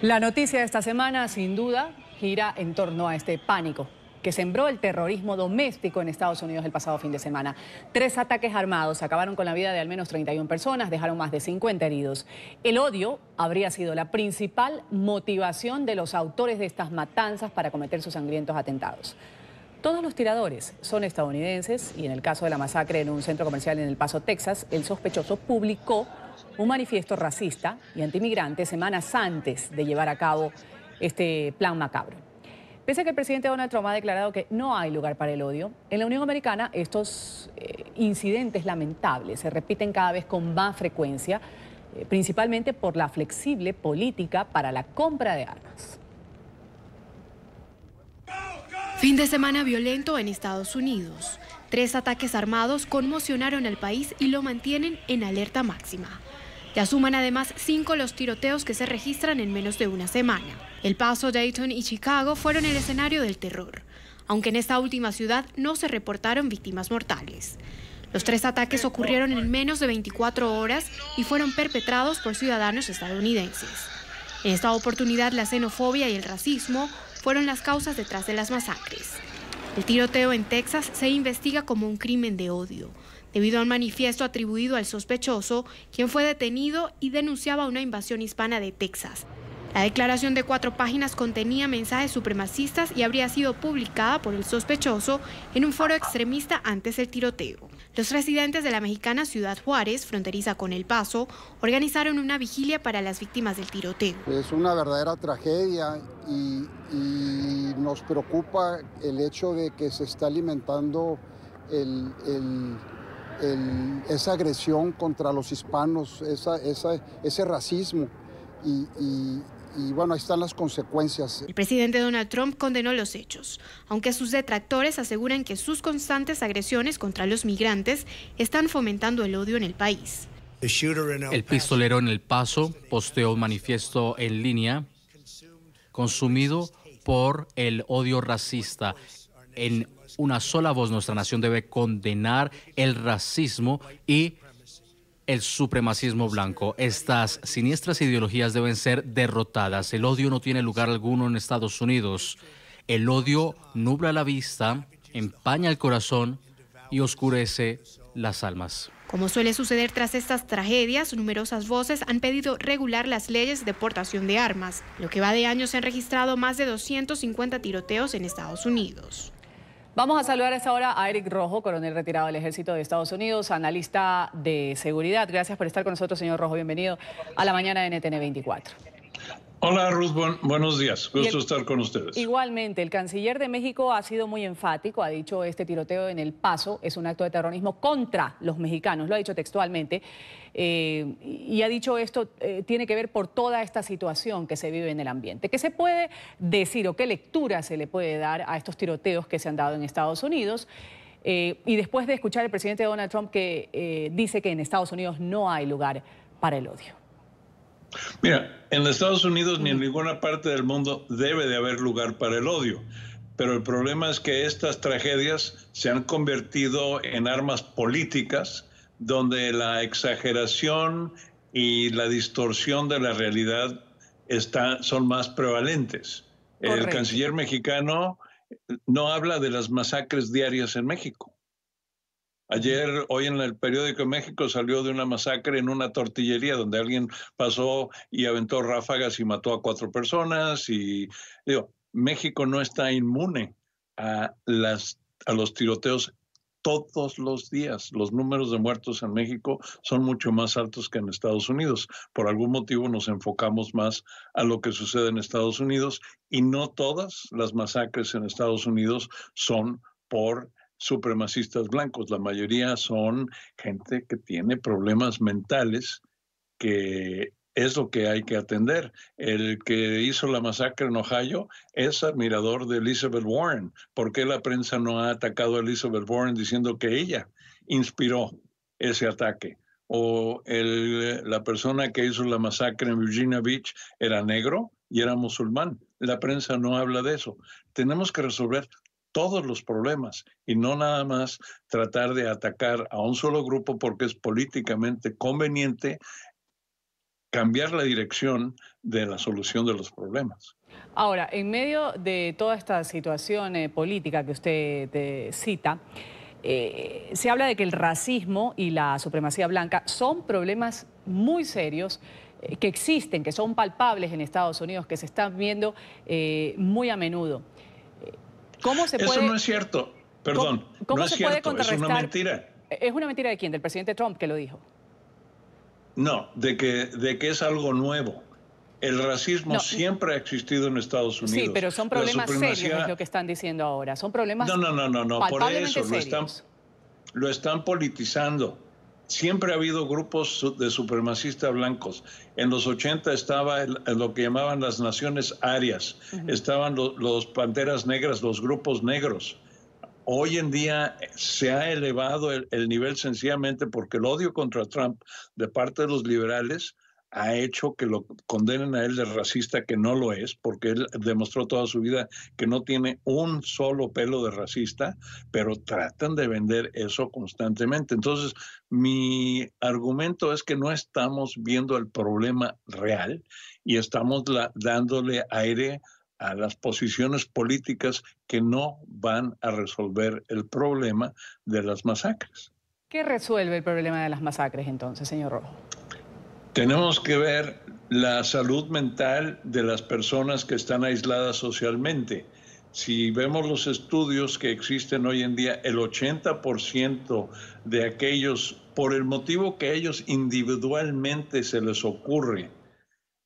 La noticia de esta semana, sin duda, gira en torno a este pánico que sembró el terrorismo doméstico en Estados Unidos el pasado fin de semana. 3 ataques armados acabaron con la vida de al menos 31 personas, dejaron más de 50 heridos. El odio habría sido la principal motivación de los autores de estas matanzas para cometer sus sangrientos atentados. Todos los tiradores son estadounidenses y en el caso de la masacre en un centro comercial en El Paso, Texas, el sospechoso publicó un manifiesto racista y antimigrante semanas antes de llevar a cabo este plan macabro. Pese a que el presidente Donald Trump ha declarado que no hay lugar para el odio, en la Unión Americana estos incidentes lamentables se repiten cada vez con más frecuencia, principalmente por la flexible política para la compra de armas. Fin de semana violento en Estados Unidos. 3 ataques armados conmocionaron al país y lo mantienen en alerta máxima. Ya suman además 5 los tiroteos que se registran en menos de una semana. El Paso, Dayton y Chicago fueron el escenario del terror, aunque en esta última ciudad no se reportaron víctimas mortales. Los 3 ataques ocurrieron en menos de 24 horas y fueron perpetrados por ciudadanos estadounidenses. En esta oportunidad, la xenofobia y el racismo fueron las causas detrás de las masacres. El tiroteo en Texas se investiga como un crimen de odio, debido a un manifiesto atribuido al sospechoso, quien fue detenido y denunciaba una invasión hispana de Texas. La declaración de 4 páginas contenía mensajes supremacistas y habría sido publicada por el sospechoso en un foro extremista antes del tiroteo. Los residentes de la mexicana Ciudad Juárez, fronteriza con El Paso, organizaron una vigilia para las víctimas del tiroteo. Es una verdadera tragedia y nos preocupa el hecho de que se está alimentando esa agresión contra los hispanos, ese racismo y bueno, ahí están las consecuencias. El presidente Donald Trump condenó los hechos, aunque sus detractores aseguran que sus constantes agresiones contra los migrantes están fomentando el odio en el país. El pistolero en El Paso posteó un manifiesto en línea consumido por el odio racista. En una sola voz, nuestra nación debe condenar el racismo y el supremacismo blanco. Estas siniestras ideologías deben ser derrotadas. El odio no tiene lugar alguno en Estados Unidos. El odio nubla la vista, empaña el corazón y oscurece las almas. Como suele suceder tras estas tragedias, numerosas voces han pedido regular las leyes de portación de armas. Lo que va de año se han registrado más de 250 tiroteos en Estados Unidos. Vamos a saludar a esta hora a Eric Rojo, coronel retirado del Ejército de Estados Unidos, analista de seguridad. Gracias por estar con nosotros, señor Rojo. Bienvenido a la mañana de NTN 24. Hola, Ruth. Buenos días. Gusto estar con ustedes. Igualmente, el canciller de México ha sido muy enfático. Ha dicho este tiroteo en El Paso es un acto de terrorismo contra los mexicanos. Lo ha dicho textualmente. Y ha dicho esto tiene que ver por toda esta situación que se vive en el ambiente. ¿Qué se puede decir o qué lectura se le puede dar a estos tiroteos que se han dado en Estados Unidos? Y después de escuchar al presidente Donald Trump que dice que en Estados Unidos no hay lugar para el odio. Mira, en Estados Unidos ni en ninguna parte del mundo debe de haber lugar para el odio. Pero el problema es que estas tragedias se han convertido en armas políticas donde la exageración y la distorsión de la realidad son más prevalentes. Correcto. El canciller mexicano no habla de las masacres diarias en México. Hoy en el periódico de México salió de una masacre en una tortillería donde alguien pasó y aventó ráfagas y mató a 4 personas. Y digo, México no está inmune a los tiroteos todos los días. Los números de muertos en México son mucho más altos que en Estados Unidos. Por algún motivo nos enfocamos más a lo que sucede en Estados Unidos y no todas las masacres en Estados Unidos son por supremacistas blancos. La mayoría son gente que tiene problemas mentales, que es lo que hay que atender. El que hizo la masacre en Ohio es admirador de Elizabeth Warren. ¿Por qué la prensa no ha atacado a Elizabeth Warren diciendo que ella inspiró ese ataque? O la persona que hizo la masacre en Virginia Beach era negro y era musulmán. La prensa no habla de eso. Tenemos que resolver todos los problemas y no nada más tratar de atacar a un solo grupo porque es políticamente conveniente cambiar la dirección de la solución de los problemas. Ahora, en medio de toda esta situación política que usted cita, se habla de que el racismo y la supremacía blanca son problemas muy serios que existen, que son palpables en Estados Unidos, que se están viendo muy a menudo. ¿Cómo se puede... Eso no es cierto, perdón, ¿Cómo no es se puede cierto, es una mentira. ¿Es una mentira de quién? ¿Del presidente Trump que lo dijo? No, de que es algo nuevo. El racismo siempre ha existido en Estados Unidos. Sí, pero son problemas serios, es lo que están diciendo ahora. Son problemas No, por palpablemente eso serios. lo están politizando. Siempre ha habido grupos de supremacistas blancos. En los 80 estaba lo que llamaban las naciones arias. Estaban los panteras negras, los grupos negros. Hoy en día se ha elevado el nivel sencillamente porque el odio contra Trump de parte de los liberales ha hecho que lo condenen a él de racista, que no lo es, porque él demostró toda su vida que no tiene un solo pelo de racista, pero tratan de vender eso constantemente. Entonces, mi argumento es que no estamos viendo el problema real y estamos dándole aire a las posiciones políticas que no van a resolver el problema de las masacres. ¿Qué resuelve el problema de las masacres entonces, señor Rojo? Tenemos que ver la salud mental de las personas que están aisladas socialmente. Si vemos los estudios que existen hoy en día, el 80% de aquellos, por el motivo que a ellos individualmente se les ocurre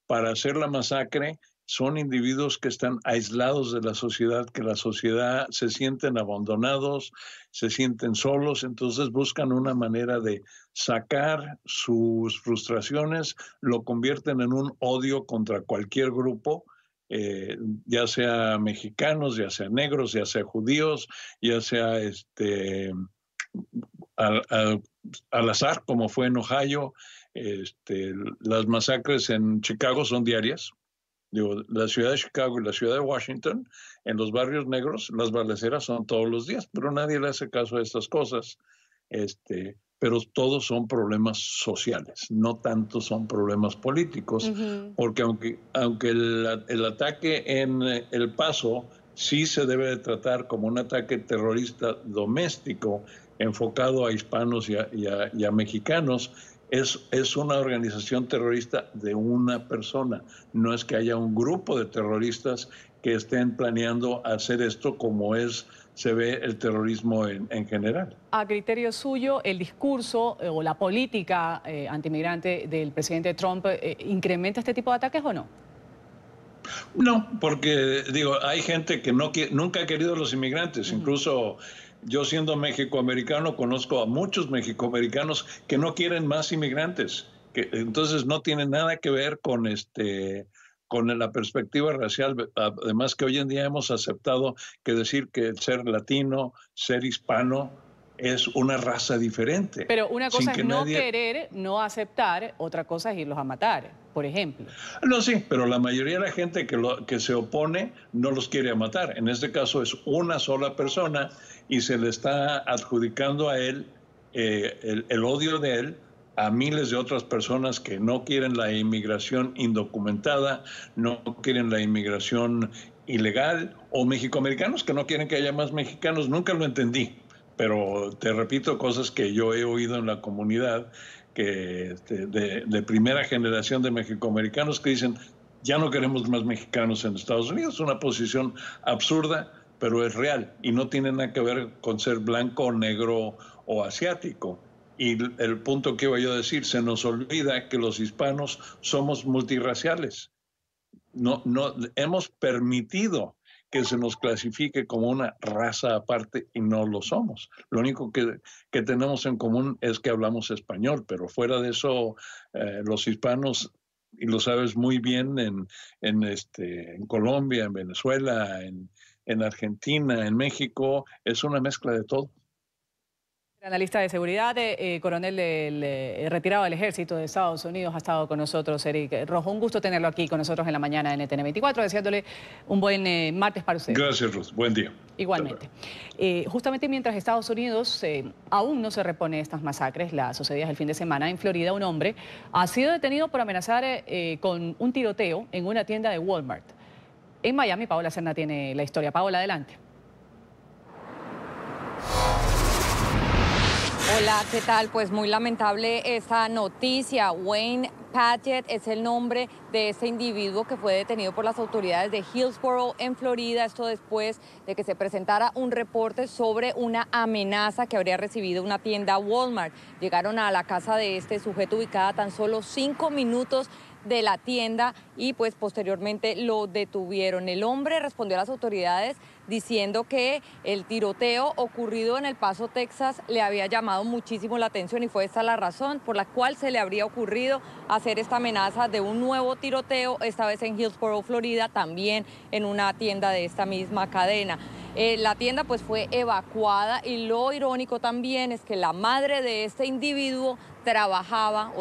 para hacer la masacre, son individuos que están aislados de la sociedad, que la sociedad se sienten abandonados, se sienten solos, entonces buscan una manera de sacar sus frustraciones, lo convierten en un odio contra cualquier grupo, ya sea mexicanos, ya sea negros, ya sea judíos, ya sea al azar, como fue en Ohio. Las masacres en Chicago son diarias. Digo, la ciudad de Chicago y la ciudad de Washington, en los barrios negros, las balaceras son todos los días, pero nadie le hace caso a estas cosas. Pero todos son problemas sociales, no tanto son problemas políticos, porque aunque el ataque en El Paso sí se debe de tratar como un ataque terrorista doméstico enfocado a hispanos y a mexicanos, es una organización terrorista de una persona. No es que haya un grupo de terroristas que estén planeando hacer esto como se ve el terrorismo en general. A criterio suyo, ¿el discurso o la política antimigrante del presidente Trump incrementa este tipo de ataques o no? No, porque digo, hay gente que nunca ha querido a los inmigrantes, incluso... Yo siendo mexicoamericano conozco a muchos mexicoamericanos que no quieren más inmigrantes, que entonces no tiene nada que ver con la perspectiva racial. Además que hoy en día hemos aceptado que decir que el ser latino, ser hispano es una raza diferente. Pero una cosa es no querer, no aceptar, otra cosa es irlos a matar, por ejemplo. No, sí, pero la mayoría de la gente que se opone no los quiere matar. En este caso es una sola persona y se le está adjudicando a él el odio de él a miles de otras personas que no quieren la inmigración indocumentada, no quieren la inmigración ilegal, o mexicoamericanos que no quieren que haya más mexicanos. Nunca lo entendí, pero te repito cosas que yo he oído en la comunidad que de primera generación de mexicoamericanos que dicen ya no queremos más mexicanos en Estados Unidos. Es una posición absurda, pero es real y no tiene nada que ver con ser blanco, negro o asiático. Y el punto que iba yo a decir, se nos olvida que los hispanos somos multirraciales. No hemos permitido que se nos clasifique como una raza aparte y no lo somos. Lo único que tenemos en común es que hablamos español, pero fuera de eso, los hispanos, y lo sabes muy bien, en Colombia, en Venezuela, en Argentina, en México, es una mezcla de todo. Analista de seguridad, coronel retirado del Ejército de Estados Unidos, ha estado con nosotros, Eric Rojo. Un gusto tenerlo aquí con nosotros en la mañana de NTN 24, deseándole un buen martes para usted. Gracias, Ruth. Buen día. Igualmente. Justamente mientras Estados Unidos aún no se repone de estas masacres, las sucedidas el fin de semana en Florida, un hombre ha sido detenido por amenazar con un tiroteo en una tienda de Walmart. En Miami, Paola Serna tiene la historia. Paola, adelante. Hola, ¿qué tal? Pues muy lamentable esta noticia. Wayne Padgett es el nombre de este individuo que fue detenido por las autoridades de Hillsborough en Florida. Esto después de que se presentara un reporte sobre una amenaza que habría recibido una tienda Walmart. Llegaron a la casa de este sujeto ubicada a tan solo 5 minutos de la tienda y pues posteriormente lo detuvieron. El hombre respondió a las autoridades diciendo que el tiroteo ocurrido en El Paso, Texas, le había llamado muchísimo la atención y fue esta la razón por la cual se le habría ocurrido hacer esta amenaza de un nuevo tiroteo, esta vez en Hillsborough, Florida, también en una tienda de esta misma cadena. La tienda pues fue evacuada y lo irónico también es que la madre de este individuo trabaja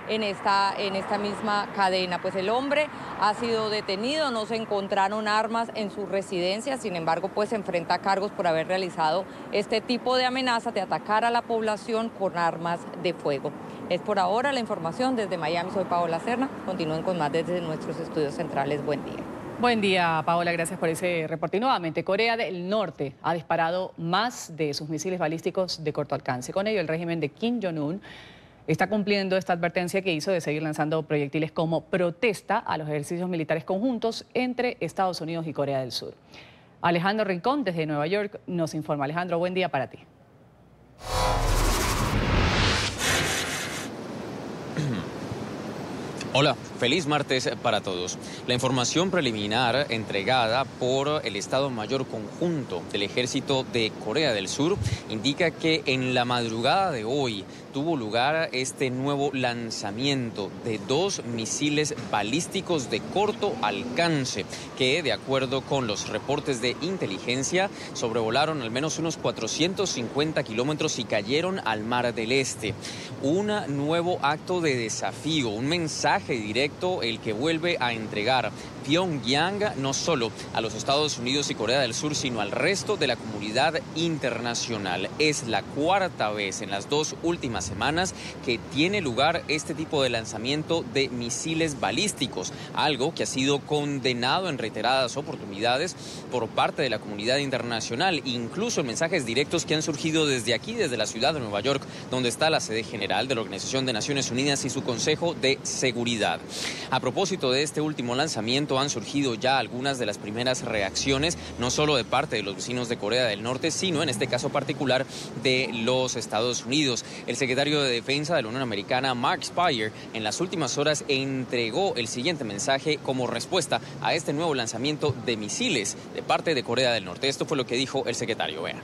en esta misma cadena. Pues el hombre ha sido detenido, no se encontraron armas en su residencia, sin embargo pues se enfrenta a cargos por haber realizado este tipo de amenaza de atacar a la población con armas de fuego. Es por ahora la información desde Miami. Soy Paola Serna, continúen con más desde nuestros estudios centrales. Buen día. Buen día, Paola, gracias por ese reporte. Y nuevamente, Corea del Norte ha disparado más de sus misiles balísticos de corto alcance. Con ello, el régimen de Kim Jong-un está cumpliendo esta advertencia que hizo de seguir lanzando proyectiles como protesta a los ejercicios militares conjuntos entre Estados Unidos y Corea del Sur. Alejandro Rincón, desde Nueva York, nos informa. Alejandro, buen día para ti. Hola, feliz martes para todos. La información preliminar entregada por el Estado Mayor Conjunto del Ejército de Corea del Sur indica que en la madrugada de hoy tuvo lugar este nuevo lanzamiento de 2 misiles balísticos de corto alcance que, de acuerdo con los reportes de inteligencia, sobrevolaron al menos unos 450 kilómetros y cayeron al Mar del Este. Un nuevo acto de desafío, un mensaje directo el que vuelve a entregar Pyongyang no solo a los Estados Unidos y Corea del Sur, sino al resto de la comunidad internacional. Es la 4ª vez en las 2 últimas semanas que tiene lugar este tipo de lanzamiento de misiles balísticos, algo que ha sido condenado en reiteradas oportunidades por parte de la comunidad internacional, incluso en mensajes directos que han surgido desde aquí, desde la ciudad de Nueva York, donde está la sede general de la Organización de Naciones Unidas y su Consejo de Seguridad. A propósito de este último lanzamiento, han surgido ya algunas de las primeras reacciones, no solo de parte de los vecinos de Corea del Norte, sino en este caso particular de los Estados Unidos. El secretario de Defensa de la Unión Americana, Mark Esper, en las últimas horas entregó el siguiente mensaje como respuesta a este nuevo lanzamiento de misiles de parte de Corea del Norte. Esto fue lo que dijo el secretario. Vean.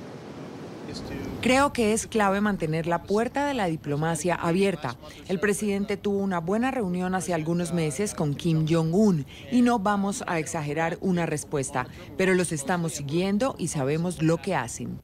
Creo que es clave mantener la puerta de la diplomacia abierta. El presidente tuvo una buena reunión hace algunos meses con Kim Jong-un y no vamos a exagerar una respuesta, pero los estamos siguiendo y sabemos lo que hacen.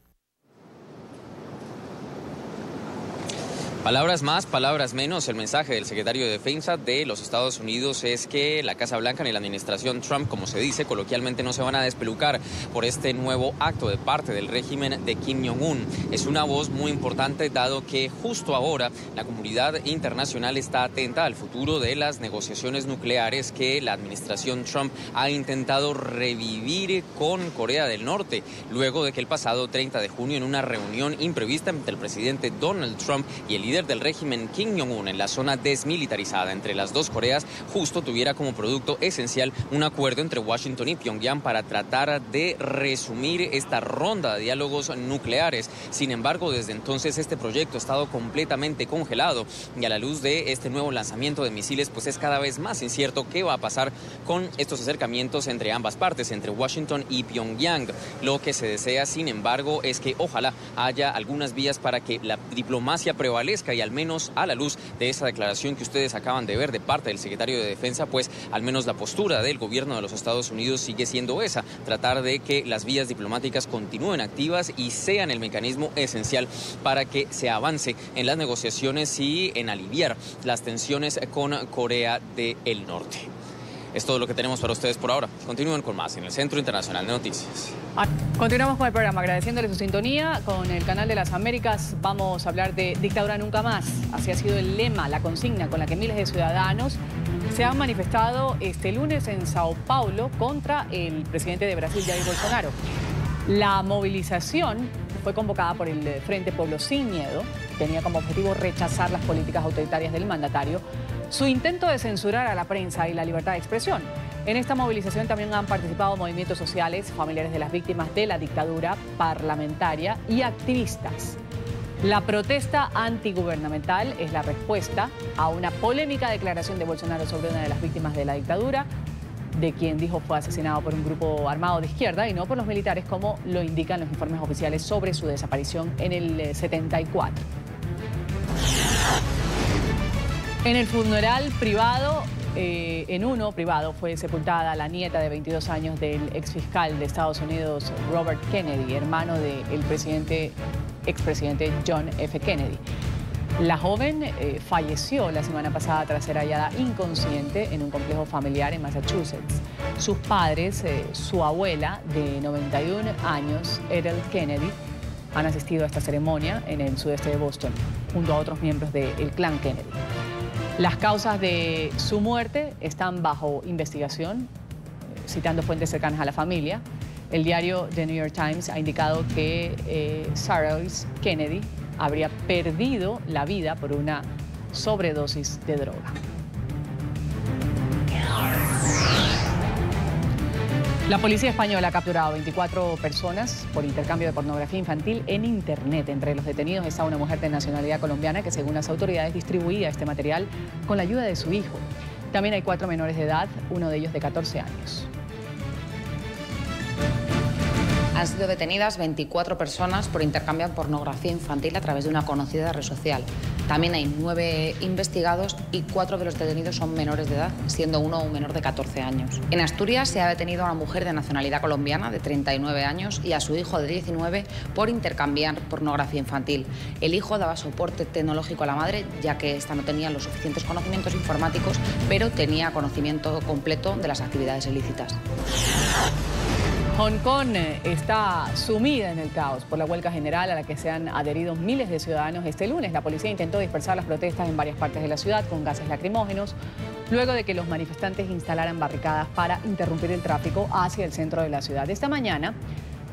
Palabras más, palabras menos. El mensaje del secretario de Defensa de los Estados Unidos es que la Casa Blanca ni la administración Trump, como se dice coloquialmente, no se van a despelucar por este nuevo acto de parte del régimen de Kim Jong-un. Es una voz muy importante, dado que justo ahora la comunidad internacional está atenta al futuro de las negociaciones nucleares que la administración Trump ha intentado revivir con Corea del Norte, luego de que el pasado 30 de junio, en una reunión imprevista entre el presidente Donald Trump y el líder del régimen Kim Jong-un en la zona desmilitarizada entre las dos Coreas, justo tuviera como producto esencial un acuerdo entre Washington y Pyongyang para tratar de resumir esta ronda de diálogos nucleares. Sin embargo, desde entonces este proyecto ha estado completamente congelado y a la luz de este nuevo lanzamiento de misiles, pues es cada vez más incierto qué va a pasar con estos acercamientos entre ambas partes, entre Washington y Pyongyang. Lo que se desea, sin embargo, es que ojalá haya algunas vías para que la diplomacia prevalezca esclarezca y al menos a la luz de esa declaración que ustedes acaban de ver de parte del secretario de Defensa, pues al menos la postura del gobierno de los Estados Unidos sigue siendo esa, tratar de que las vías diplomáticas continúen activas y sean el mecanismo esencial para que se avance en las negociaciones y en aliviar las tensiones con Corea del Norte. Es todo lo que tenemos para ustedes por ahora. Continúen con más en el Centro Internacional de Noticias. Continuamos con el programa, agradeciéndole su sintonía. Con el Canal de las Américas vamos a hablar de dictadura nunca más. Así ha sido el lema, la consigna con la que miles de ciudadanos se han manifestado este lunes en Sao Paulo contra el presidente de Brasil, Jair Bolsonaro. La movilización fue convocada por el Frente Pueblo Sin Miedo. Tenía como objetivo rechazar las políticas autoritarias del mandatario, su intento de censurar a la prensa y la libertad de expresión. En esta movilización también han participado movimientos sociales, familiares de las víctimas de la dictadura parlamentaria y activistas. La protesta antigubernamental es la respuesta a una polémica declaración de Bolsonaro sobre una de las víctimas de la dictadura, de quien dijo fue asesinado por un grupo armado de izquierda y no por los militares, como lo indican los informes oficiales sobre su desaparición en el 74. En el funeral privado, fue sepultada la nieta de 22 años del exfiscal de Estados Unidos, Robert Kennedy, hermano del expresidente John F. Kennedy. La joven falleció la semana pasada tras ser hallada inconsciente en un complejo familiar en Massachusetts. Sus padres, su abuela de 91 años, Ethel Kennedy, han asistido a esta ceremonia en el sudeste de Boston, junto a otros miembros del clan Kennedy. Las causas de su muerte están bajo investigación, citando fuentes cercanas a la familia. El diario The New York Times ha indicado que Sarah Kennedy habría perdido la vida por una sobredosis de droga. La policía española ha capturado 24 personas por intercambio de pornografía infantil en Internet. Entre los detenidos está una mujer de nacionalidad colombiana que, según las autoridades, distribuía este material con la ayuda de su hijo. También hay 4 menores de edad, uno de ellos de 14 años. Han sido detenidas 24 personas por intercambiar pornografía infantil a través de una conocida red social. También hay 9 investigados y 4 de los detenidos son menores de edad, siendo uno un menor de 14 años. En Asturias se ha detenido a una mujer de nacionalidad colombiana de 39 años y a su hijo de 19 por intercambiar pornografía infantil. El hijo daba soporte tecnológico a la madre, ya que ésta no tenía los suficientes conocimientos informáticos, pero tenía conocimiento completo de las actividades ilícitas. Hong Kong está sumida en el caos por la huelga general a la que se han adherido miles de ciudadanos este lunes. La policía intentó dispersar las protestas en varias partes de la ciudad con gases lacrimógenos, luego de que los manifestantes instalaran barricadas para interrumpir el tráfico hacia el centro de la ciudad. Esta mañana,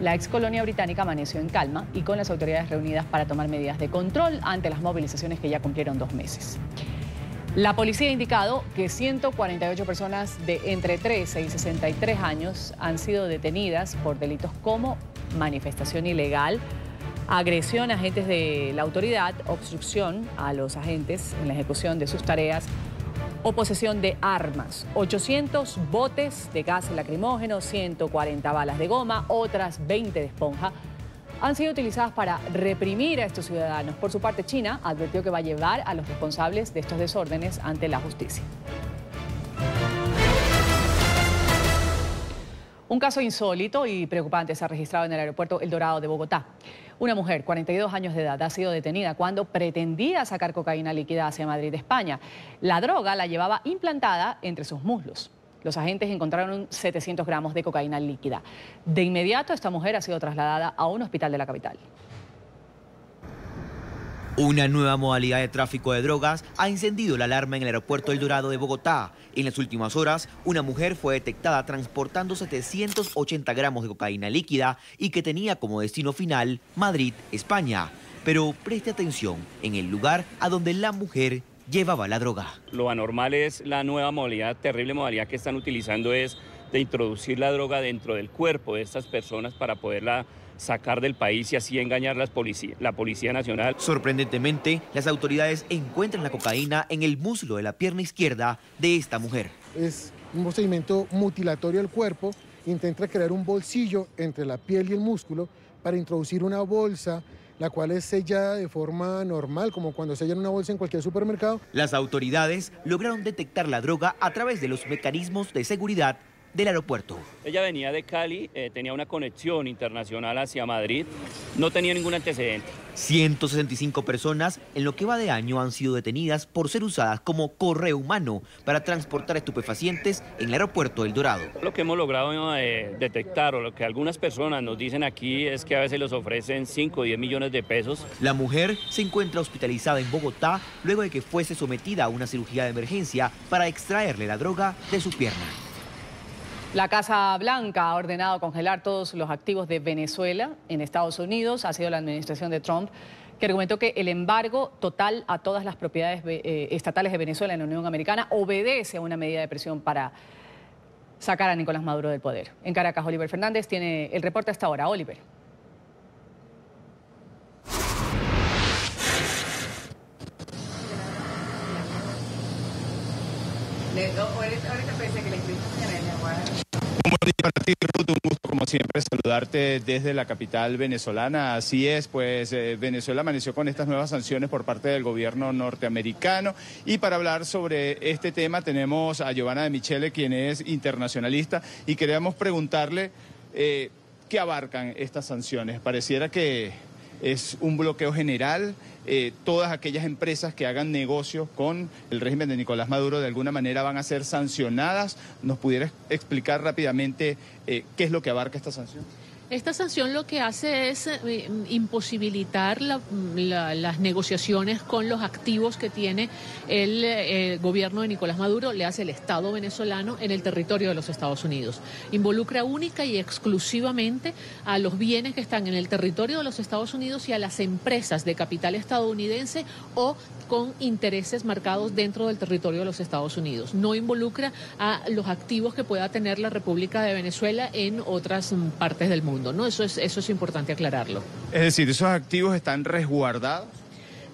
la ex colonia británica amaneció en calma y con las autoridades reunidas para tomar medidas de control ante las movilizaciones que ya cumplieron 2 meses. La policía ha indicado que 148 personas de entre 13 y 63 años han sido detenidas por delitos como manifestación ilegal, agresión a agentes de la autoridad, obstrucción a los agentes en la ejecución de sus tareas o posesión de armas. 800 botes de gas lacrimógeno, 140 balas de goma, otras 20 de esponja han sido utilizadas para reprimir a estos ciudadanos. Por su parte, China advirtió que va a llevar a los responsables de estos desórdenes ante la justicia. Un caso insólito y preocupante se ha registrado en el aeropuerto El Dorado de Bogotá. Una mujer, 42 años de edad, ha sido detenida cuando pretendía sacar cocaína líquida hacia Madrid, España. La droga la llevaba implantada entre sus muslos. Los agentes encontraron 700 gramos de cocaína líquida. De inmediato, esta mujer ha sido trasladada a un hospital de la capital. Una nueva modalidad de tráfico de drogas ha encendido la alarma en el aeropuerto El Dorado de Bogotá. En las últimas horas, una mujer fue detectada transportando 780 gramos de cocaína líquida y que tenía como destino final Madrid, España. Pero preste atención en el lugar a donde la mujer llevaba la droga. Lo anormal es la nueva modalidad, terrible modalidad que están utilizando es de introducir la droga dentro del cuerpo de estas personas para poderla sacar del país y así engañar la Policía Nacional. Sorprendentemente, las autoridades encuentran la cocaína en el muslo de la pierna izquierda de esta mujer. Es un procedimiento mutilatorio del cuerpo, intenta crear un bolsillo entre la piel y el músculo para introducir una bolsa la cual es sellada de forma normal, como cuando sellan una bolsa en cualquier supermercado. Las autoridades lograron detectar la droga a través de los mecanismos de seguridad del aeropuerto. Ella venía de Cali, tenía una conexión internacional hacia Madrid, no tenía ningún antecedente. 165 personas en lo que va de año han sido detenidas por ser usadas como correo humano para transportar estupefacientes en el aeropuerto El Dorado. Lo que hemos logrado detectar, o lo que algunas personas nos dicen aquí, es que a veces los ofrecen 5 o 10 millones de pesos. La mujer se encuentra hospitalizada en Bogotá luego de que fuese sometida a una cirugía de emergencia para extraerle la droga de su pierna. La Casa Blanca ha ordenado congelar todos los activos de Venezuela en Estados Unidos. Ha sido la administración de Trump que argumentó que el embargo total a todas las propiedades estatales de Venezuela en la Unión Americana obedece a una medida de presión para sacar a Nicolás Maduro del poder. En Caracas, Oliver Fernández tiene el reporte hasta ahora. Oliver. Un buen día para ti, Ruth, un gusto como siempre saludarte desde la capital venezolana. Así es, pues Venezuela amaneció con estas nuevas sanciones por parte del gobierno norteamericano, y para hablar sobre este tema tenemos a Giovanna de Michele, quien es internacionalista, y queríamos preguntarle qué abarcan estas sanciones. Pareciera que es un bloqueo general. Todas aquellas empresas que hagan negocios con el régimen de Nicolás Maduro de alguna manera van a ser sancionadas. ¿Nos pudieras explicar rápidamente qué es lo que abarca esta sanción? Esta sanción lo que hace es imposibilitar las negociaciones con los activos que tiene el gobierno de Nicolás Maduro, le hace el Estado venezolano en el territorio de los Estados Unidos. Involucra única y exclusivamente a los bienes que están en el territorio de los Estados Unidos y a las empresas de capital estadounidense o con intereses marcados dentro del territorio de los Estados Unidos. No involucra a los activos que pueda tener la República de Venezuela en otras partes del mundo, ¿no? Eso es importante aclararlo. Es decir, ¿esos activos están resguardados?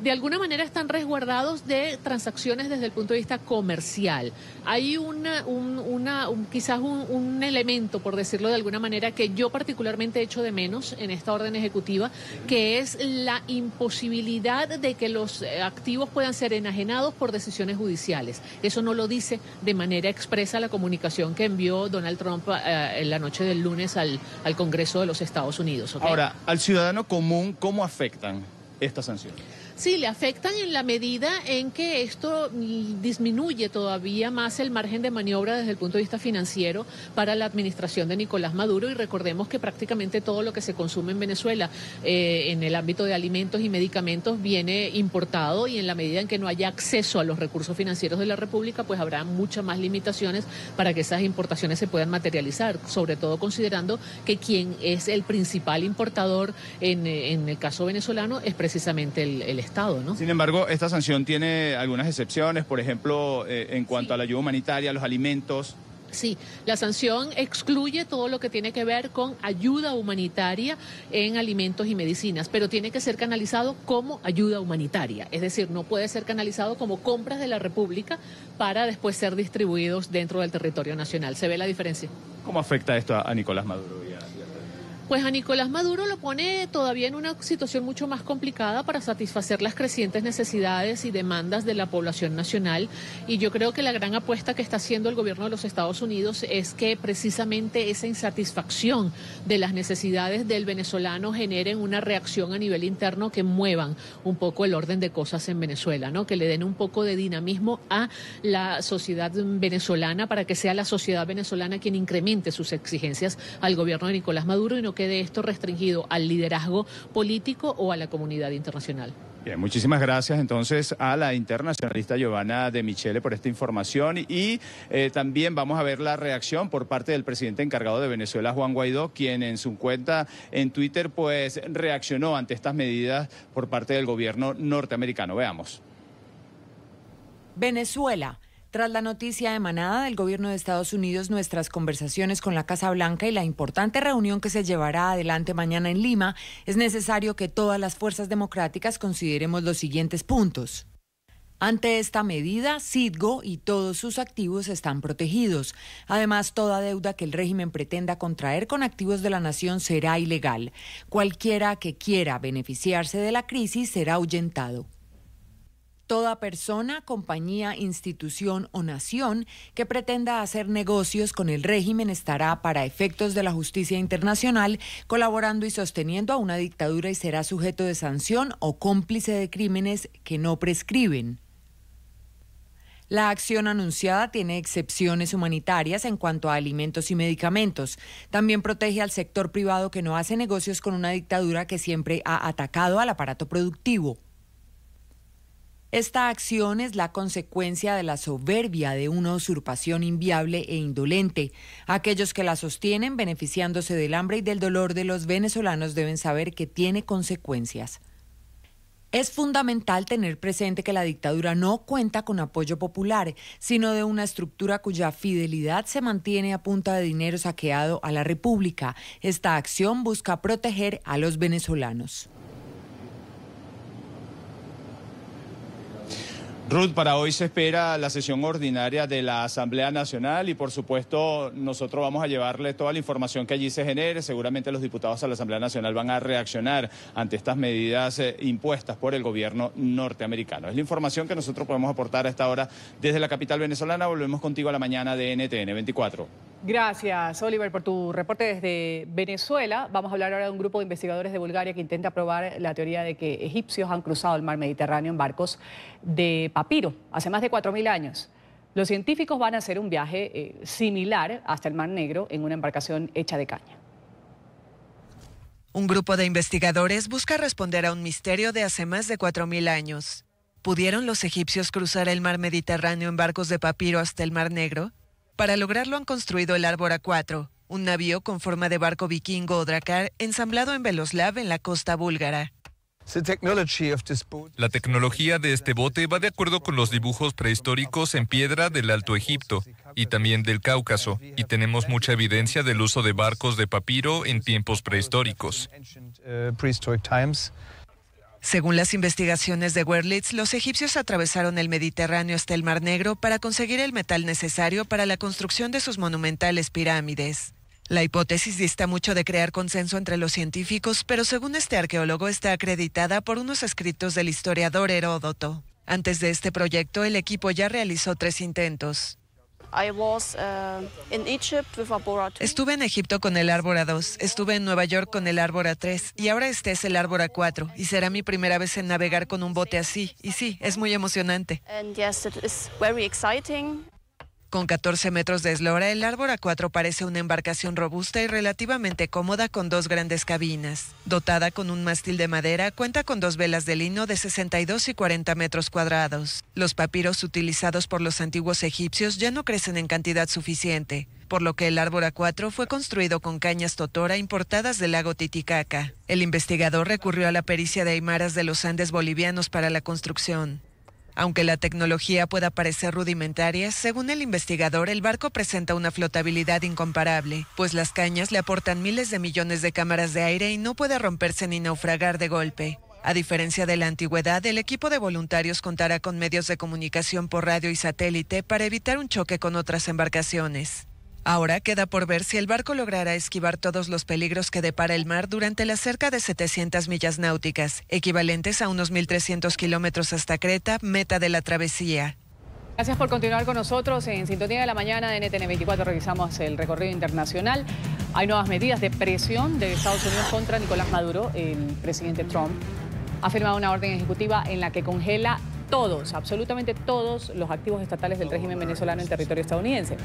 De alguna manera están resguardados de transacciones desde el punto de vista comercial. Hay quizás un elemento, por decirlo de alguna manera, que yo particularmente echo de menos en esta orden ejecutiva, que es la imposibilidad de que los activos puedan ser enajenados por decisiones judiciales. Eso no lo dice de manera expresa la comunicación que envió Donald Trump en la noche del lunes al Congreso de los Estados Unidos. ¿Okay? Ahora, al ciudadano común, ¿cómo afectan estas sanciones? Sí, le afectan en la medida en que esto disminuye todavía más el margen de maniobra desde el punto de vista financiero para la administración de Nicolás Maduro, y recordemos que prácticamente todo lo que se consume en Venezuela en el ámbito de alimentos y medicamentos viene importado, y en la medida en que no haya acceso a los recursos financieros de la República, pues habrá muchas más limitaciones para que esas importaciones se puedan materializar, sobre todo considerando que quien es el principal importador en el caso venezolano es precisamente el Estado, ¿no? Sin embargo, esta sanción tiene algunas excepciones, por ejemplo, en cuanto a la ayuda humanitaria, los alimentos. Sí, la sanción excluye todo lo que tiene que ver con ayuda humanitaria en alimentos y medicinas, pero tiene que ser canalizado como ayuda humanitaria, es decir, no puede ser canalizado como compras de la República para después ser distribuidos dentro del territorio nacional. ¿Se ve la diferencia? ¿Cómo afecta esto a Nicolás Maduro? Pues a Nicolás Maduro lo pone todavía en una situación mucho más complicada para satisfacer las crecientes necesidades y demandas de la población nacional, y yo creo que la gran apuesta que está haciendo el gobierno de los Estados Unidos es que precisamente esa insatisfacción de las necesidades del venezolano generen una reacción a nivel interno que muevan un poco el orden de cosas en Venezuela, ¿no? Que le den un poco de dinamismo a la sociedad venezolana para que sea la sociedad venezolana quien incremente sus exigencias al gobierno de Nicolás Maduro y no quede esto restringido al liderazgo político o a la comunidad internacional. Bien, muchísimas gracias entonces a la internacionalista Giovanna de Michele por esta información, y también vamos a ver la reacción por parte del presidente encargado de Venezuela, Juan Guaidó, quien en su cuenta en Twitter pues reaccionó ante estas medidas por parte del gobierno norteamericano. Veamos. Venezuela. Tras la noticia emanada del gobierno de Estados Unidos, nuestras conversaciones con la Casa Blanca y la importante reunión que se llevará adelante mañana en Lima, es necesario que todas las fuerzas democráticas consideremos los siguientes puntos. Ante esta medida, Citgo y todos sus activos están protegidos. Además, toda deuda que el régimen pretenda contraer con activos de la nación será ilegal. Cualquiera que quiera beneficiarse de la crisis será ahuyentado. Toda persona, compañía, institución o nación que pretenda hacer negocios con el régimen estará, para efectos de la justicia internacional, colaborando y sosteniendo a una dictadura y será sujeto de sanción o cómplice de crímenes que no prescriben. La acción anunciada tiene excepciones humanitarias en cuanto a alimentos y medicamentos. También protege al sector privado que no hace negocios con una dictadura que siempre ha atacado al aparato productivo. Esta acción es la consecuencia de la soberbia de una usurpación inviable e indolente. Aquellos que la sostienen, beneficiándose del hambre y del dolor de los venezolanos, deben saber que tiene consecuencias. Es fundamental tener presente que la dictadura no cuenta con apoyo popular, sino de una estructura cuya fidelidad se mantiene a punta de dinero saqueado a la República. Esta acción busca proteger a los venezolanos. Ruth, para hoy se espera la sesión ordinaria de la Asamblea Nacional y, por supuesto, nosotros vamos a llevarle toda la información que allí se genere. Seguramente los diputados a la Asamblea Nacional van a reaccionar ante estas medidas impuestas por el gobierno norteamericano. Es la información que nosotros podemos aportar a esta hora desde la capital venezolana. Volvemos contigo a la mañana de NTN 24. Gracias, Oliver, por tu reporte desde Venezuela. Vamos a hablar ahora de un grupo de investigadores de Bulgaria que intenta probar la teoría de que egipcios han cruzado el mar Mediterráneo en barcos de papiro hace más de 4.000 años. Los científicos van a hacer un viaje similar hasta el Mar Negro en una embarcación hecha de caña. Un grupo de investigadores busca responder a un misterio de hace más de 4.000 años. ¿Pudieron los egipcios cruzar el mar Mediterráneo en barcos de papiro hasta el Mar Negro? Para lograrlo han construido el Árbora 4, un navío con forma de barco vikingo o dracar ensamblado en Veloslav, en la costa búlgara. La tecnología de este bote va de acuerdo con los dibujos prehistóricos en piedra del Alto Egipto y también del Cáucaso, y tenemos mucha evidencia del uso de barcos de papiro en tiempos prehistóricos. Según las investigaciones de Wörlitz, los egipcios atravesaron el Mediterráneo hasta el Mar Negro para conseguir el metal necesario para la construcción de sus monumentales pirámides. La hipótesis dista mucho de crear consenso entre los científicos, pero según este arqueólogo está acreditada por unos escritos del historiador Heródoto. Antes de este proyecto, el equipo ya realizó 3 intentos. Estuve en Egipto con el Árbora 2, estuve en Nueva York con el Árbora 3 y ahora este es el Árbora 4 y será mi primera vez en navegar con un bote así. Y sí, es muy emocionante. Con 14 metros de eslora, el Árbora 4 parece una embarcación robusta y relativamente cómoda con 2 grandes cabinas. Dotada con un mástil de madera, cuenta con 2 velas de lino de 62 y 40 metros cuadrados. Los papiros utilizados por los antiguos egipcios ya no crecen en cantidad suficiente, por lo que el Árbora 4 fue construido con cañas totora importadas del lago Titicaca. El investigador recurrió a la pericia de aymaras de los Andes bolivianos para la construcción. Aunque la tecnología pueda parecer rudimentaria, según el investigador, el barco presenta una flotabilidad incomparable, pues las cañas le aportan miles de millones de cámaras de aire y no puede romperse ni naufragar de golpe. A diferencia de la antigüedad, el equipo de voluntarios contará con medios de comunicación por radio y satélite para evitar un choque con otras embarcaciones. Ahora queda por ver si el barco logrará esquivar todos los peligros que depara el mar durante las cerca de 700 millas náuticas, equivalentes a unos 1.300 kilómetros hasta Creta, meta de la travesía. Gracias por continuar con nosotros. En Sintonía de la Mañana de NTN 24 revisamos el recorrido internacional. Hay nuevas medidas de presión de Estados Unidos contra Nicolás Maduro. El presidente Trump ha firmado una orden ejecutiva en la que congela todos, absolutamente todos los activos estatales del régimen venezolano en territorio estadounidense.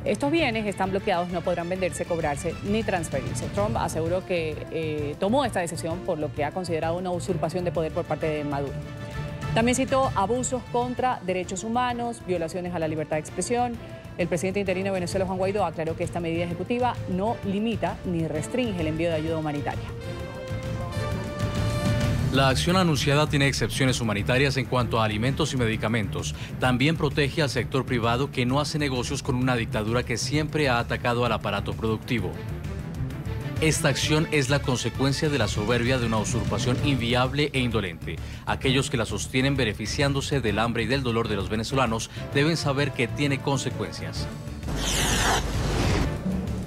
Estos bienes están bloqueados, no podrán venderse, cobrarse ni transferirse. Trump aseguró que tomó esta decisión por lo que ha considerado una usurpación de poder por parte de Maduro. También citó abusos contra derechos humanos, violaciones a la libertad de expresión. El presidente interino de Venezuela, Juan Guaidó, aclaró que esta medida ejecutiva no limita ni restringe el envío de ayuda humanitaria. La acción anunciada tiene excepciones humanitarias en cuanto a alimentos y medicamentos. También protege al sector privado que no hace negocios con una dictadura que siempre ha atacado al aparato productivo. Esta acción es la consecuencia de la soberbia de una usurpación inviable e indolente. Aquellos que la sostienen beneficiándose del hambre y del dolor de los venezolanos deben saber que tiene consecuencias.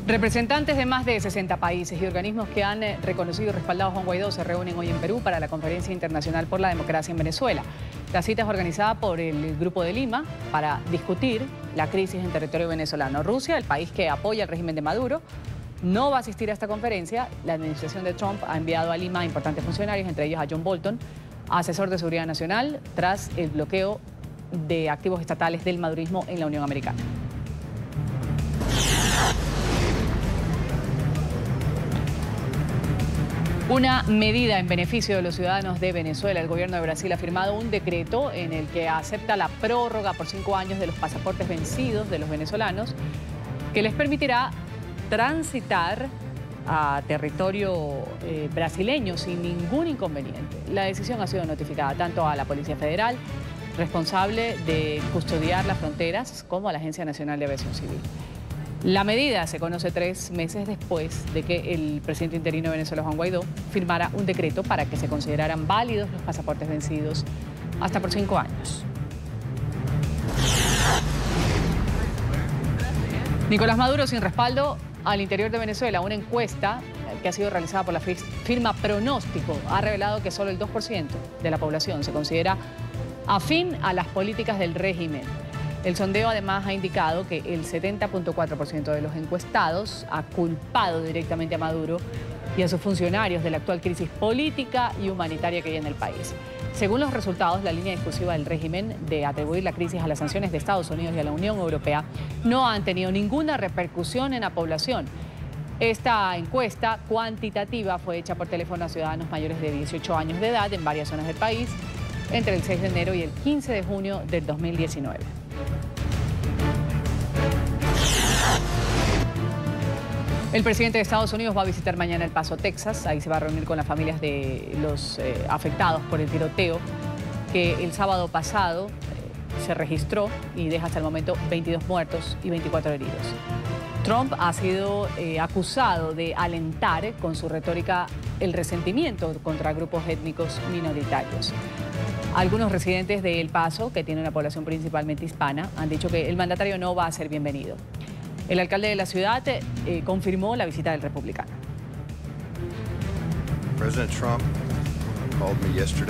Representantes de más de 60 países y organismos que han reconocido y respaldado a Juan Guaidó se reúnen hoy en Perú para la Conferencia Internacional por la Democracia en Venezuela. La cita es organizada por el Grupo de Lima para discutir la crisis en territorio venezolano. Rusia, el país que apoya el régimen de Maduro, no va a asistir a esta conferencia. La administración de Trump ha enviado a Lima a importantes funcionarios, entre ellos a John Bolton, asesor de seguridad nacional, tras el bloqueo de activos estatales del madurismo en la Unión Americana. Una medida en beneficio de los ciudadanos de Venezuela. El gobierno de Brasil ha firmado un decreto en el que acepta la prórroga por 5 años de los pasaportes vencidos de los venezolanos, que les permitirá transitar a territorio brasileño sin ningún inconveniente. La decisión ha sido notificada tanto a la Policía Federal, responsable de custodiar las fronteras, como a la Agencia Nacional de Aviación Civil. La medida se conoce 3 meses después de que el presidente interino de Venezuela, Juan Guaidó, firmara un decreto para que se consideraran válidos los pasaportes vencidos hasta por 5 años. Nicolás Maduro sin respaldo al interior de Venezuela. Una encuesta que ha sido realizada por la firma Pronóstico ha revelado que solo el 2% de la población se considera afín a las políticas del régimen. El sondeo además ha indicado que el 70.4% de los encuestados ha culpado directamente a Maduro y a sus funcionarios de la actual crisis política y humanitaria que hay en el país. Según los resultados, la línea discursiva del régimen de atribuir la crisis a las sanciones de Estados Unidos y a la Unión Europea no han tenido ninguna repercusión en la población. Esta encuesta cuantitativa fue hecha por teléfono a ciudadanos mayores de 18 años de edad en varias zonas del país entre el 6 de enero y el 15 de junio del 2019. El presidente de Estados Unidos va a visitar mañana El Paso, Texas. Ahí se va a reunir con las familias de los afectados por el tiroteo que el sábado pasado se registró y deja hasta el momento 22 muertos y 24 heridos. Trump ha sido acusado de alentar con su retórica el resentimiento contra grupos étnicos minoritarios. Algunos residentes de El Paso, que tiene una población principalmente hispana, han dicho que el mandatario no va a ser bienvenido. El alcalde de la ciudad confirmó la visita del republicano.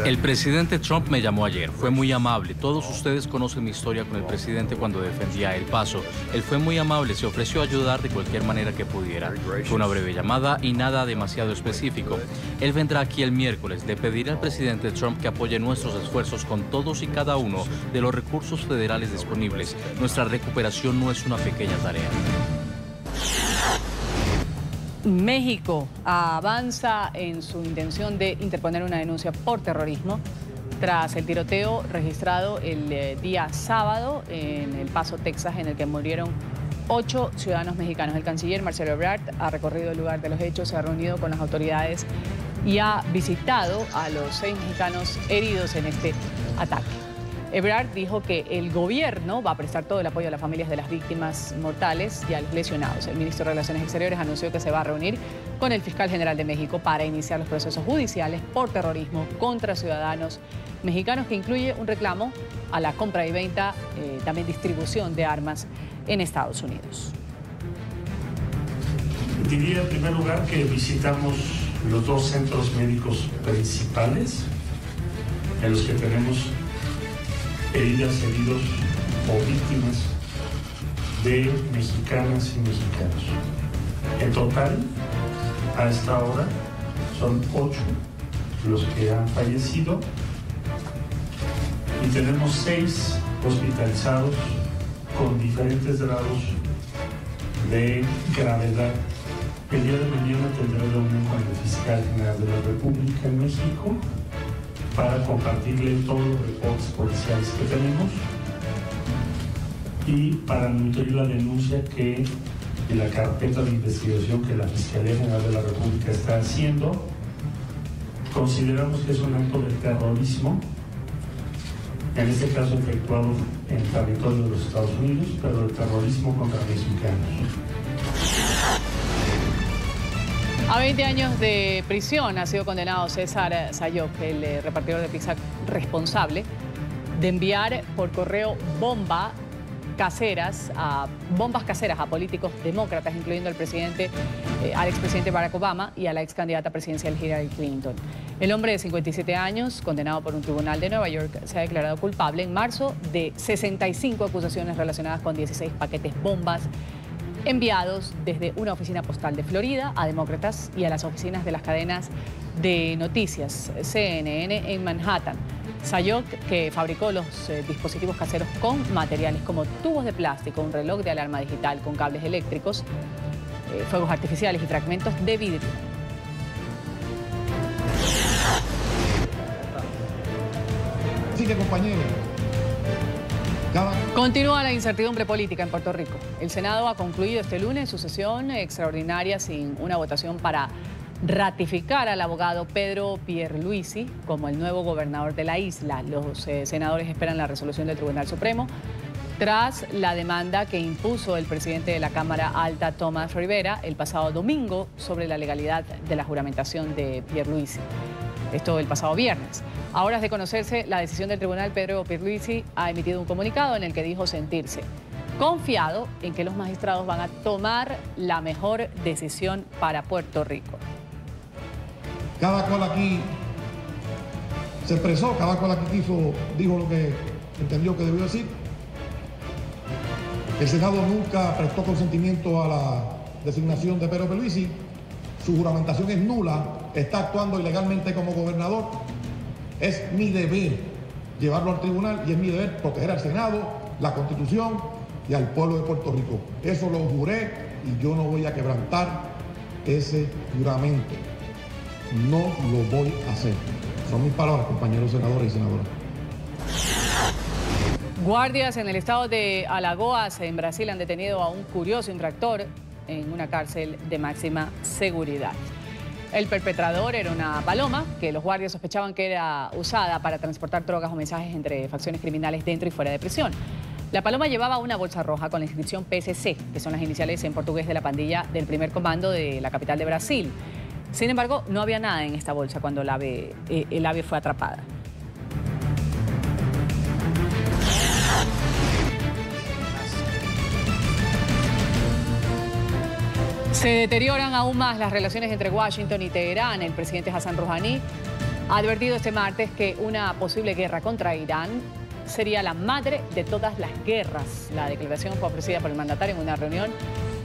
El presidente Trump me llamó ayer, fue muy amable. Todos ustedes conocen mi historia con el presidente cuando defendía El Paso. Él fue muy amable, se ofreció a ayudar de cualquier manera que pudiera. Fue una breve llamada y nada demasiado específico. Él vendrá aquí el miércoles. Le pediré al presidente Trump que apoye nuestros esfuerzos con todos y cada uno de los recursos federales disponibles. Nuestra recuperación no es una pequeña tarea. México avanza en su intención de interponer una denuncia por terrorismo tras el tiroteo registrado el día sábado en El Paso, Texas, en el que murieron 8 ciudadanos mexicanos. El canciller Marcelo Ebrard ha recorrido el lugar de los hechos, se ha reunido con las autoridades y ha visitado a los 6 mexicanos heridos en este ataque. Ebrard dijo que el gobierno va a prestar todo el apoyo a las familias de las víctimas mortales y a los lesionados. El ministro de Relaciones Exteriores anunció que se va a reunir con el fiscal general de México para iniciar los procesos judiciales por terrorismo contra ciudadanos mexicanos, que incluye un reclamo a la compra y venta, también distribución de armas en Estados Unidos. Diría en primer lugar que visitamos los 2 centros médicos principales en los que tenemos heridas, heridos o víctimas de mexicanas y mexicanos. En total, a esta hora, son 8 los que han fallecido y tenemos 6 hospitalizados con diferentes grados de gravedad. El día de mañana tendré reunión con el fiscal general de la República en México para compartirle todos los reportes policiales que tenemos y para nutrir la denuncia que en la carpeta de investigación que la Fiscalía General de la República está haciendo. Consideramos que es un acto de terrorismo, en este caso efectuado en territorio de los Estados Unidos, pero de terrorismo contra mexicanos. A 20 años de prisión ha sido condenado César Sayok, el repartidor de pizza responsable de enviar por correo bombas caseras a políticos demócratas, incluyendo al expresidente Barack Obama y a la ex candidata presidencial Hillary Clinton. El hombre de 57 años, condenado por un tribunal de Nueva York, se ha declarado culpable en marzo de 65 acusaciones relacionadas con 16 paquetes bombas enviados desde una oficina postal de Florida a demócratas y a las oficinas de las cadenas de noticias CNN en Manhattan. Sayok, que fabricó los dispositivos caseros con materiales como tubos de plástico, un reloj de alarma digital con cables eléctricos, fuegos artificiales y fragmentos de vidrio. Sigue, compañero. Continúa la incertidumbre política en Puerto Rico. El Senado ha concluido este lunes su sesión extraordinaria sin una votación para ratificar al abogado Pedro Pierluisi como el nuevo gobernador de la isla. Los senadores esperan la resolución del Tribunal Supremo tras la demanda que impuso el presidente de la Cámara Alta, Tomás Rivera, el pasado domingo sobre la legalidad de la juramentación de Pierluisi. Esto el pasado viernes. A horas de conocerse la decisión del tribunal, Pedro Pierluisi ha emitido un comunicado en el que dijo sentirse confiado en que los magistrados van a tomar la mejor decisión para Puerto Rico. Cada cual aquí se expresó, cada cual aquí dijo lo que entendió que debió decir. El Senado nunca prestó consentimiento a la designación de Pedro Pierluisi. Su juramentación es nula, está actuando ilegalmente como gobernador. Es mi deber llevarlo al tribunal y es mi deber proteger al Senado, la Constitución y al pueblo de Puerto Rico. Eso lo juré y yo no voy a quebrantar ese juramento. No lo voy a hacer. Son mis palabras, compañeros senadores y senadoras. Guardias en el estado de Alagoas, en Brasil, han detenido a un curioso infractor en una cárcel de máxima seguridad. El perpetrador era una paloma que los guardias sospechaban que era usada para transportar drogas o mensajes entre facciones criminales dentro y fuera de prisión. La paloma llevaba una bolsa roja con la inscripción PSC, que son las iniciales en portugués de la pandilla del primer comando de la capital de Brasil. Sin embargo, no había nada en esta bolsa cuando el ave fue atrapada. Se deterioran aún más las relaciones entre Washington y Teherán. El presidente Hassan Rouhani ha advertido este martes que una posible guerra contra Irán sería la madre de todas las guerras. La declaración fue ofrecida por el mandatario en una reunión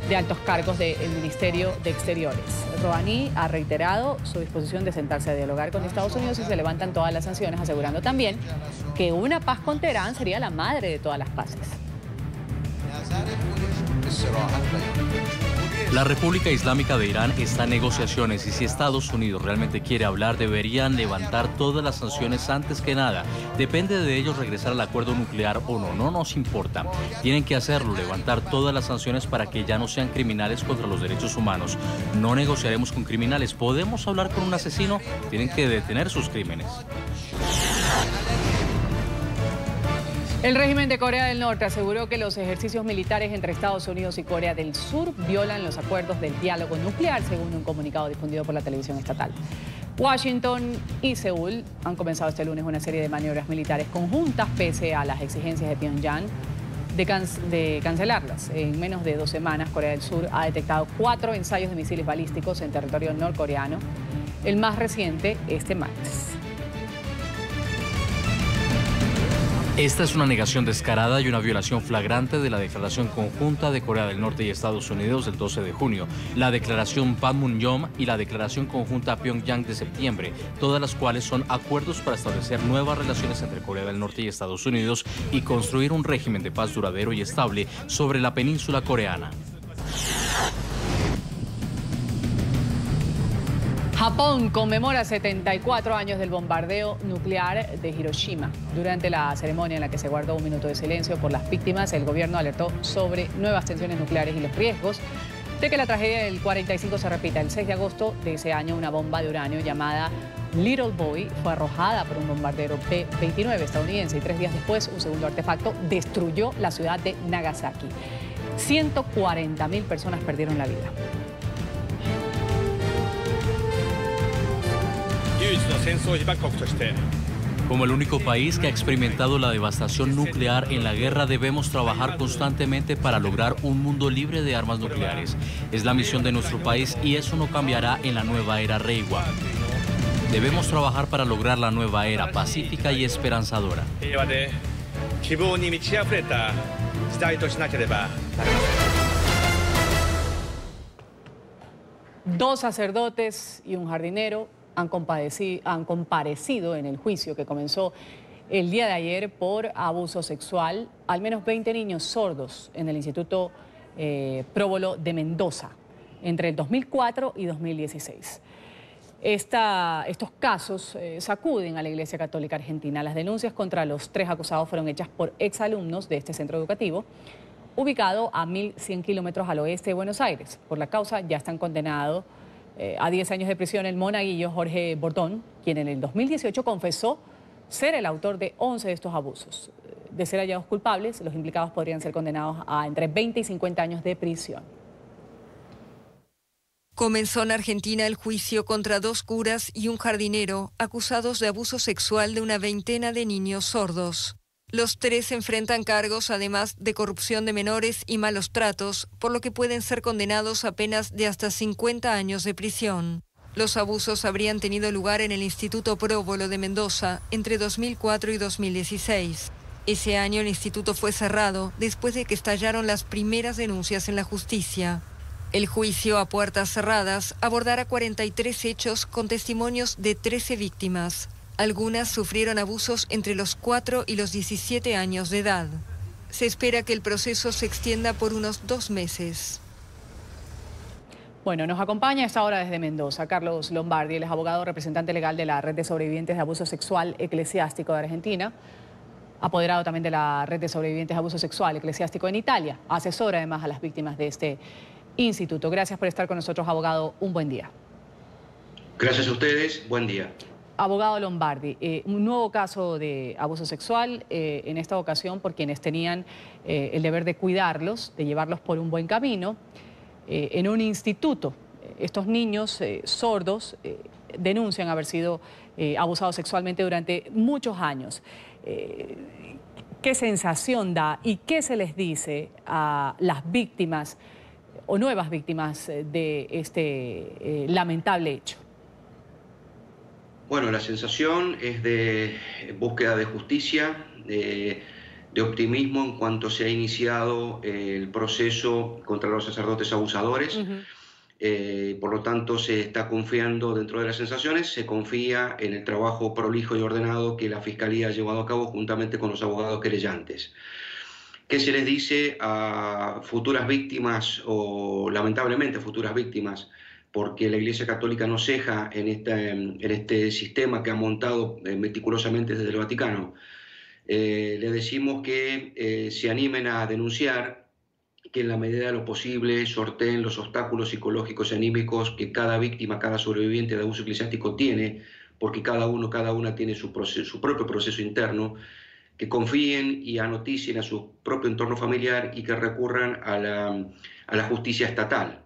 de altos cargos del Ministerio de Exteriores. Rouhani ha reiterado su disposición de sentarse a dialogar con Estados Unidos si se levantan todas las sanciones, asegurando también que una paz con Teherán sería la madre de todas las paces. La República Islámica de Irán está en negociaciones y si Estados Unidos realmente quiere hablar, deberían levantar todas las sanciones antes que nada. Depende de ellos regresar al acuerdo nuclear o no, no nos importa. Tienen que hacerlo, levantar todas las sanciones para que ya no sean criminales contra los derechos humanos. No negociaremos con criminales. ¿Podemos hablar con un asesino? Tienen que detener sus crímenes. El régimen de Corea del Norte aseguró que los ejercicios militares entre Estados Unidos y Corea del Sur violan los acuerdos del diálogo nuclear, según un comunicado difundido por la televisión estatal. Washington y Seúl han comenzado este lunes una serie de maniobras militares conjuntas pese a las exigencias de Pyongyang de cancelarlas. En menos de 2 semanas, Corea del Sur ha detectado 4 ensayos de misiles balísticos en territorio norcoreano, el más reciente este martes. Esta es una negación descarada y una violación flagrante de la declaración conjunta de Corea del Norte y Estados Unidos del 12 de junio, la declaración Panmunjom y la declaración conjunta Pyongyang de septiembre, todas las cuales son acuerdos para establecer nuevas relaciones entre Corea del Norte y Estados Unidos y construir un régimen de paz duradero y estable sobre la península coreana. Japón conmemora 74 años del bombardeo nuclear de Hiroshima. Durante la ceremonia en la que se guardó un minuto de silencio por las víctimas, el gobierno alertó sobre nuevas tensiones nucleares y los riesgos de que la tragedia del 45 se repita. El 6 de agosto de ese año, una bomba de uranio llamada Little Boy fue arrojada por un bombardero P-29 estadounidense y 3 días después, un segundo artefacto destruyó la ciudad de Nagasaki. 140.000 personas perdieron la vida. Como el único país que ha experimentado la devastación nuclear en la guerra, debemos trabajar constantemente para lograr un mundo libre de armas nucleares. Es la misión de nuestro país y eso no cambiará en la nueva era Reiwa. Debemos trabajar para lograr la nueva era pacífica y esperanzadora. Dos sacerdotes y un jardinero han comparecido en el juicio que comenzó el día de ayer por abuso sexual. Al menos 20 niños sordos en el Instituto Próbolo de Mendoza entre el 2004 y 2016. Estos casos sacuden a la Iglesia Católica Argentina. Las denuncias contra los 3 acusados fueron hechas por exalumnos de este centro educativo, ubicado a 1.100 kilómetros al oeste de Buenos Aires. Por la causa ya están condenados a 10 años de prisión el monaguillo Jorge Bordón, quien en el 2018 confesó ser el autor de 11 de estos abusos. De ser hallados culpables, los implicados podrían ser condenados a entre 20 y 50 años de prisión. Comenzó en Argentina el juicio contra 2 curas y un jardinero acusados de abuso sexual de una veintena de niños sordos. Los 3 enfrentan cargos además de corrupción de menores y malos tratos, por lo que pueden ser condenados a penas de hasta 50 años de prisión. Los abusos habrían tenido lugar en el Instituto Próbolo de Mendoza entre 2004 y 2016. Ese año el instituto fue cerrado después de que estallaron las primeras denuncias en la justicia. El juicio a puertas cerradas abordará 43 hechos con testimonios de 13 víctimas. Algunas sufrieron abusos entre los 4 y los 17 años de edad. Se espera que el proceso se extienda por unos 2 meses. Bueno, nos acompaña a esta hora desde Mendoza Carlos Lombardi, él es abogado representante legal de la Red de Sobrevivientes de Abuso Sexual Eclesiástico de Argentina, apoderado también de la Red de Sobrevivientes de Abuso Sexual Eclesiástico en Italia, asesora además a las víctimas de este instituto. Gracias por estar con nosotros, abogado. Un buen día. Gracias a ustedes. Buen día. Abogado Lombardi, un nuevo caso de abuso sexual, en esta ocasión por quienes tenían el deber de cuidarlos, de llevarlos por un buen camino, en un instituto. Estos niños sordos denuncian haber sido abusados sexualmente durante muchos años. ¿Qué sensación da y qué se les dice a las víctimas o nuevas víctimas de este lamentable hecho? Bueno, la sensación es de búsqueda de justicia, de optimismo en cuanto se ha iniciado el proceso contra los sacerdotes abusadores. Por lo tanto, se está confiando dentro de las sensaciones, se confía en el trabajo prolijo y ordenado que la Fiscalía ha llevado a cabo juntamente con los abogados querellantes. ¿Qué se les dice a futuras víctimas o lamentablemente futuras víctimas? Porque la Iglesia Católica no ceja en este sistema que ha montado meticulosamente desde el Vaticano. Le decimos que se animen a denunciar, que en la medida de lo posible sorteen los obstáculos psicológicos y anímicos que cada víctima, cada sobreviviente de abuso eclesiástico tiene, porque cada uno, cada una tiene su propio proceso interno, que confíen y anoticien a su propio entorno familiar y que recurran a la justicia estatal.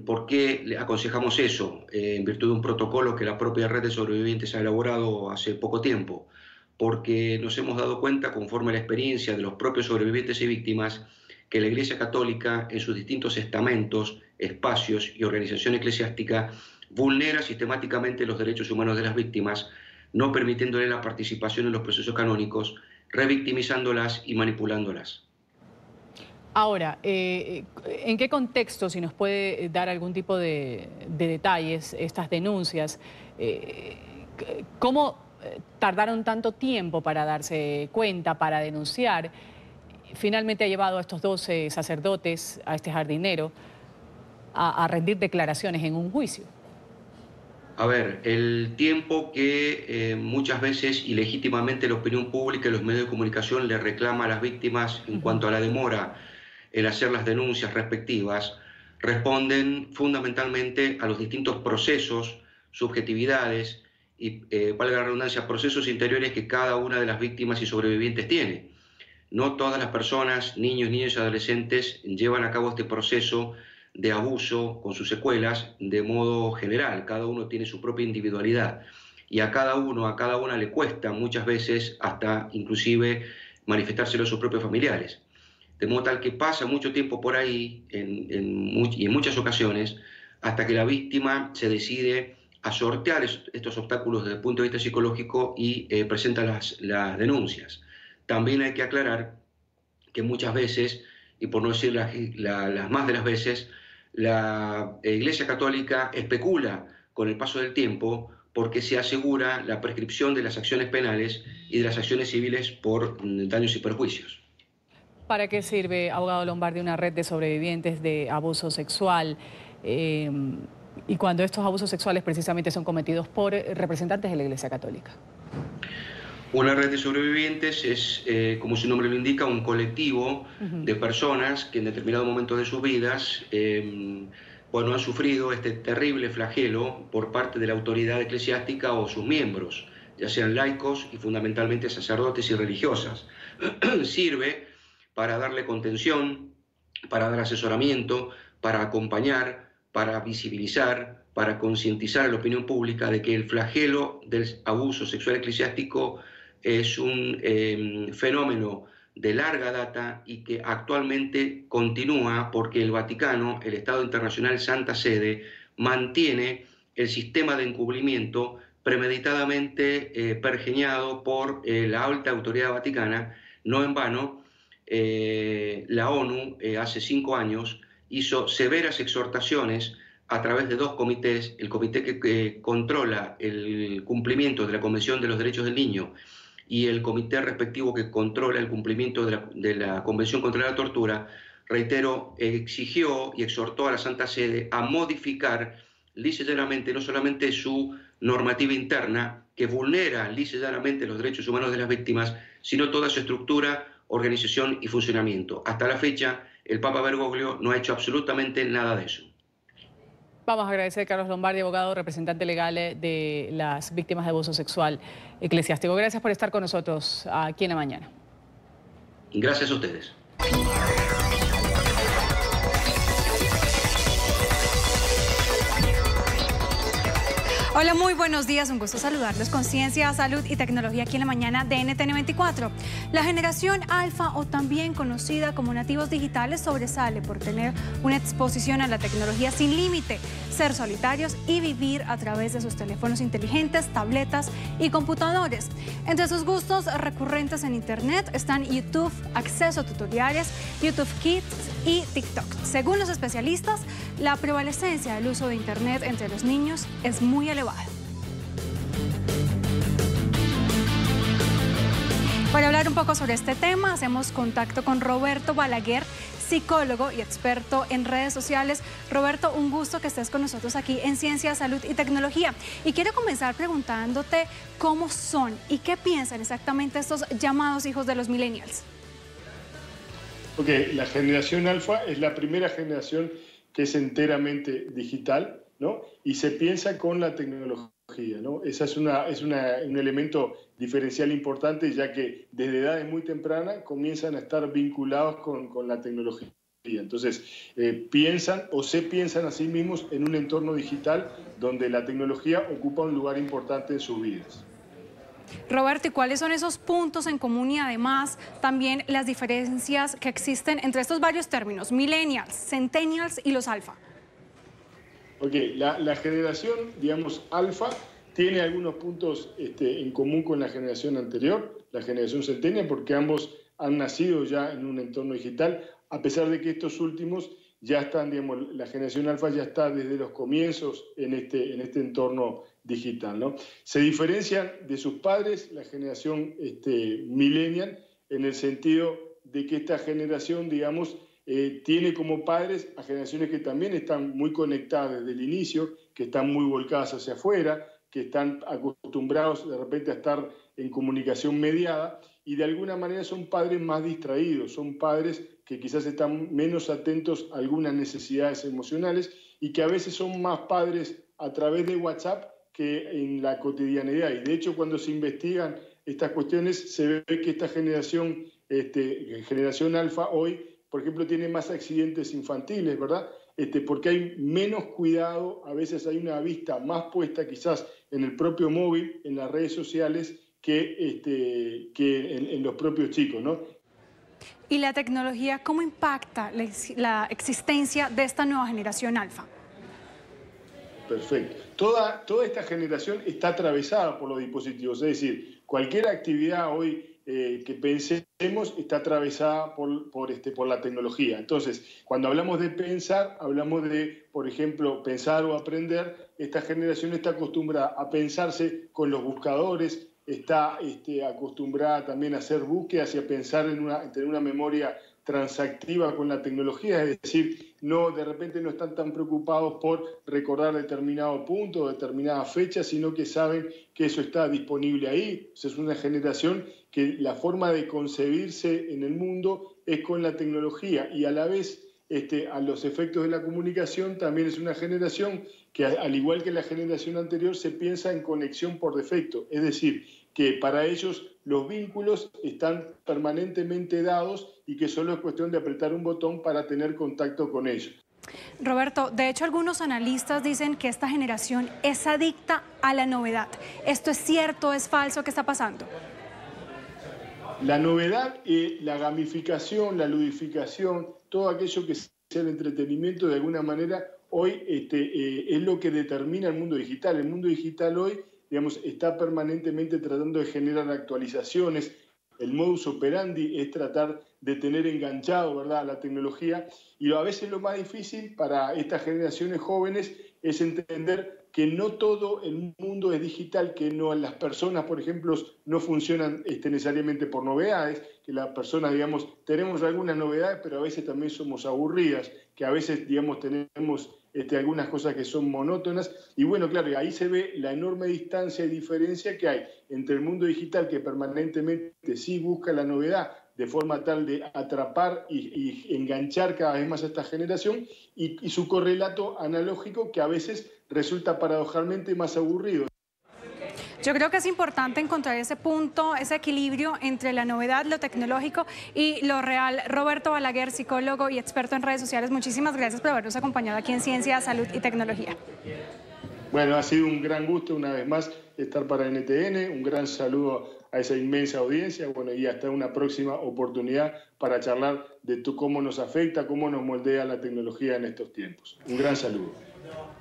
¿Por qué le aconsejamos eso? En virtud de un protocolo que la propia Red de Sobrevivientes ha elaborado hace poco tiempo, porque nos hemos dado cuenta, conforme a la experiencia de los propios sobrevivientes y víctimas, que la Iglesia Católica, en sus distintos estamentos, espacios y organización eclesiástica, vulnera sistemáticamente los derechos humanos de las víctimas, no permitiéndole la participación en los procesos canónicos, revictimizándolas y manipulándolas. Ahora, ¿en qué contexto, si nos puede dar algún tipo de detalles, estas denuncias? ¿Cómo tardaron tanto tiempo para darse cuenta, para denunciar? Finalmente ha llevado a estos 12 sacerdotes, a este jardinero, a rendir declaraciones en un juicio. A ver, el tiempo que muchas veces ilegítimamente la opinión pública y los medios de comunicación le reclama a las víctimas en cuanto a la demora en hacer las denuncias respectivas, responden fundamentalmente a los distintos procesos, subjetividades y, valga la redundancia, procesos interiores que cada una de las víctimas y sobrevivientes tiene. No todas las personas, niños, niñas y adolescentes, llevan a cabo este proceso de abuso con sus secuelas de modo general. Cada uno tiene su propia individualidad. y a cada una le cuesta muchas veces hasta inclusive manifestárselo a sus propios familiares. De modo tal que pasa mucho tiempo por ahí y en muchas ocasiones hasta que la víctima se decide a sortear estos obstáculos desde el punto de vista psicológico y presenta las denuncias. También hay que aclarar que muchas veces, y por no decir las más de las veces, la Iglesia Católica especula con el paso del tiempo porque se asegura la prescripción de las acciones penales y de las acciones civiles por daños y perjuicios. ¿Para qué sirve, abogado Lombardi, una red de sobrevivientes de abuso sexual? Y cuando estos abusos sexuales precisamente son cometidos por representantes de la Iglesia Católica. Una red de sobrevivientes es, como su nombre lo indica, un colectivo de personas que en determinado momento de sus vidas han sufrido este terrible flagelo por parte de la autoridad eclesiástica o sus miembros, ya sean laicos y fundamentalmente sacerdotes y religiosas. Sirve para darle contención, para dar asesoramiento, para acompañar, para visibilizar, para concientizar a la opinión pública de que el flagelo del abuso sexual eclesiástico es un fenómeno de larga data y que actualmente continúa porque el Vaticano, el Estado Internacional Santa Sede, mantiene el sistema de encubrimiento premeditadamente pergeñado por la alta autoridad vaticana. No en vano, la ONU hace 5 años hizo severas exhortaciones a través de 2 comités, el comité que controla el cumplimiento de la Convención de los Derechos del Niño y el comité respectivo que controla el cumplimiento de la Convención contra la Tortura, reitero, exigió y exhortó a la Santa Sede a modificar lisa y llanamente no solamente su normativa interna, que vulnera lisa y llanamente los derechos humanos de las víctimas, sino toda su estructura, organización y funcionamiento. Hasta la fecha, el Papa Bergoglio no ha hecho absolutamente nada de eso. Vamos a agradecer a Carlos Lombardi, abogado, representante legal de las víctimas de abuso sexual eclesiástico. Gracias por estar con nosotros aquí en La Mañana. Gracias a ustedes. Hola, muy buenos días. Un gusto saludarlos con Ciencia, Salud y Tecnología aquí en La Mañana de NTN 24. La generación alfa, o también conocida como nativos digitales, sobresale por tener una exposición a la tecnología sin límite, ser solitarios y vivir a través de sus teléfonos inteligentes, tabletas y computadores. Entre sus gustos recurrentes en Internet están YouTube, acceso a tutoriales, YouTube Kids y TikTok. Según los especialistas, la prevalecencia del uso de Internet entre los niños es muy elevada. Para hablar un poco sobre este tema, hacemos contacto con Roberto Balaguer, psicólogo y experto en redes sociales. Roberto, un gusto que estés con nosotros aquí en Ciencia, Salud y Tecnología. Y quiero comenzar preguntándote cómo son y qué piensan exactamente estos llamados hijos de los millennials. Ok, la generación alfa es la primera generación que es enteramente digital, ¿no? Y se piensa con la tecnología, ¿no? Esa es un elemento diferencial importante, ya que desde edades muy tempranas comienzan a estar vinculados con la tecnología. Entonces, piensan o se piensan a sí mismos en un entorno digital donde la tecnología ocupa un lugar importante en sus vidas. Roberto, ¿y cuáles son esos puntos en común y además también las diferencias que existen entre estos varios términos, millennials, centennials y los alfa? Ok, la generación, digamos, alfa, tiene algunos puntos en común con la generación anterior, la generación centennial, porque ambos han nacido ya en un entorno digital, a pesar de que estos últimos ya están, digamos, la generación alfa ya está desde los comienzos en este entorno digital, ¿no? Se diferencian de sus padres, la generación millennial, en el sentido de que esta generación, digamos, tiene como padres a generaciones que también están muy conectadas desde el inicio, que están muy volcadas hacia afuera, que están acostumbrados de repente a estar en comunicación mediada y de alguna manera son padres más distraídos, son padres que quizás están menos atentos a algunas necesidades emocionales y que a veces son más padres a través de WhatsApp que en la cotidianidad. Y de hecho, cuando se investigan estas cuestiones, se ve que esta generación alfa hoy, por ejemplo, tiene más accidentes infantiles, ¿verdad? porque hay menos cuidado, a veces hay una vista más puesta quizás en el propio móvil, en las redes sociales, que en los propios chicos, ¿no? ¿Y la tecnología cómo impacta la existencia de esta nueva generación alfa? Perfecto. Toda esta generación está atravesada por los dispositivos, es decir, cualquier actividad hoy que pensemos está atravesada por la tecnología. Entonces, cuando hablamos de pensar, hablamos de, por ejemplo, pensar o aprender. Esta generación está acostumbrada a pensarse con los buscadores, está acostumbrada también a hacer búsquedas y a pensar en tener una memoria transactiva con la tecnología, es decir, de repente no están tan preocupados por recordar determinado punto o determinada fecha, sino que saben que eso está disponible ahí. O sea, es una generación que la forma de concebirse en el mundo es con la tecnología y a la vez a los efectos de la comunicación también es una generación que, al igual que la generación anterior, se piensa en conexión por defecto, es decir, que para ellos los vínculos están permanentemente dados y que solo es cuestión de apretar un botón para tener contacto con ellos. Roberto, de hecho algunos analistas dicen que esta generación es adicta a la novedad. ¿Esto es cierto, es falso? ¿Qué está pasando? La novedad, la gamificación, la ludificación, todo aquello que sea el entretenimiento de alguna manera, hoy es lo que determina el mundo digital. El mundo digital hoy, digamos, está permanentemente tratando de generar actualizaciones. El modus operandi es tratar de tener enganchado, ¿verdad?, a la tecnología. Y a veces lo más difícil para estas generaciones jóvenes es entender que no todo el mundo es digital, que no, las personas, por ejemplo, no funcionan necesariamente por novedades, que las personas, digamos, tenemos algunas novedades, pero a veces también somos aburridas, que a veces, digamos, tenemos algunas cosas que son monótonas. Y bueno, claro, ahí se ve la enorme distancia y diferencia que hay entre el mundo digital, que permanentemente sí busca la novedad, de forma tal de atrapar y enganchar cada vez más a esta generación, y su correlato analógico, que a veces resulta paradojalmente más aburrido. Yo creo que es importante encontrar ese punto, ese equilibrio entre la novedad, lo tecnológico y lo real. Roberto Balaguer, psicólogo y experto en redes sociales, muchísimas gracias por habernos acompañado aquí en Ciencia, Salud y Tecnología. Bueno, ha sido un gran gusto una vez más estar para NTN, un gran saludo a esa inmensa audiencia, bueno, y hasta una próxima oportunidad para charlar de cómo nos afecta, cómo nos moldea la tecnología en estos tiempos. Un gran saludo.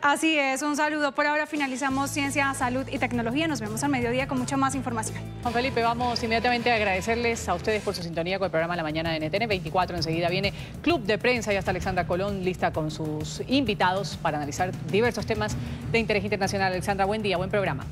Así es, un saludo. Por ahora finalizamos Ciencia, Salud y Tecnología. Nos vemos al mediodía con mucha más información. Juan Felipe, vamos inmediatamente a agradecerles a ustedes por su sintonía con el programa La Mañana de NTN 24. Enseguida viene Club de Prensa y hasta Alexandra Colón lista con sus invitados para analizar diversos temas de interés internacional. Alexandra, buen día, buen programa.